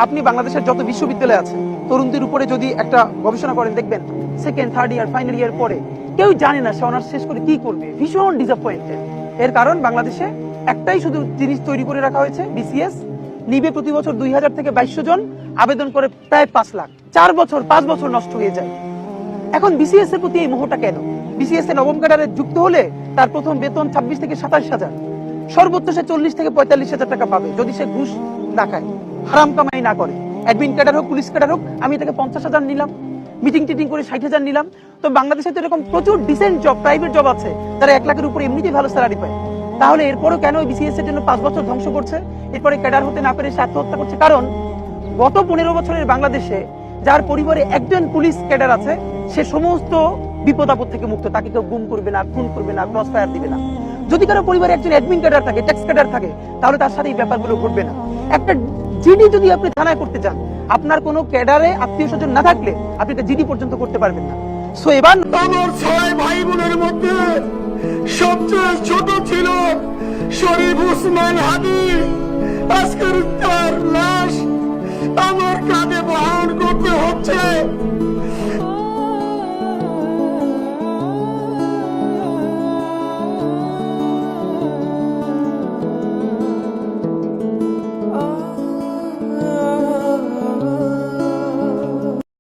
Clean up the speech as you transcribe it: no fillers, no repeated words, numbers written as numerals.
আপনি বাংলাদেশের যত বিশ্ববিদ্যালয় আছে তরুণদের উপরে যদি একটা গবেষণা করেন, দেখবেন second third year final year পরে কেউ জানে না সে অনার্স শেষ করে কি করবে, ভীষণ ডিসঅ্যাপয়েন্টেড। এর কারণ বাংলাদেশে একটাই শুধু জিনিস তৈরি করে রাখা হয়েছে, বিসিএস নিবে প্রতি বছর 2000 থেকে 2200 জন, আবেদন করে প্রায় 5 লাখ, 4 বছর 5 বছর নষ্ট হয়ে যায়। এখন বিসিএস এর প্রতি এই মোহটা কেন? বিসিএস এ নবম ক্যাডারে যুক্ত হলে তার প্রথম বেতন 26 থেকে 27,000, সর্বোচ্চ সে 40 থেকে 45,000 টাকা পাবে যদি সে ঘুষ না খায়, হারাম কামাই না করে। অ্যাডমিন ক্যাডার হোক, পুলিশ ক্যাডার হোক, আমি তাকে 50,000 নিলাম, মিটিং টিটিং করে 60,000 নিলাম। তো বাংলাদেশে তো এরকম প্রচুর ডিসেন্ট জব, প্রাইভেট জব আছে, তারা 1 লাখের উপরে এমনিতেই ভালো স্যালারি পায়। তাহলে এরপরও কেন বিসিএস এর জন্য 5 বছর ধ্বংস করছে? এরপরে ক্যাডার হতে না পেরে সে আত্মহত্যা করছে। কারণ গত 15 বছরের বাংলাদেশে যার পরিবারে একজন পুলিশ ক্যাডার আছে, সে সমস্ত বিপদ আপদ থেকে মুক্ত। তাকে কেউ গুম করবে না, খুন করবে না, ক্রস ফায়ার দিবে না। যদি কারো পরিবারে একজন অ্যাডমিন ক্যাডার থাকে, ট্যাক্স ক্যাডার থাকে, তাহলে তার সাথে এই ব্যাপারগুলো ঘটবে না। একটা জিডি যদি আপনি থানায় করতে চান, আপনার কোনো ক্যাডারে আত্মীয় স্বজন না থাকলে আপনি একটা জিডি পর্যন্ত করতে পারবেন না। সো এবার আমার 6 ভাই বোনের মধ্যে সবচেয়ে ছোট ছিল শরীফ উসমান হাদি। আজকের তার লাশ আমার কাঁধে বহন করতে হচ্ছে।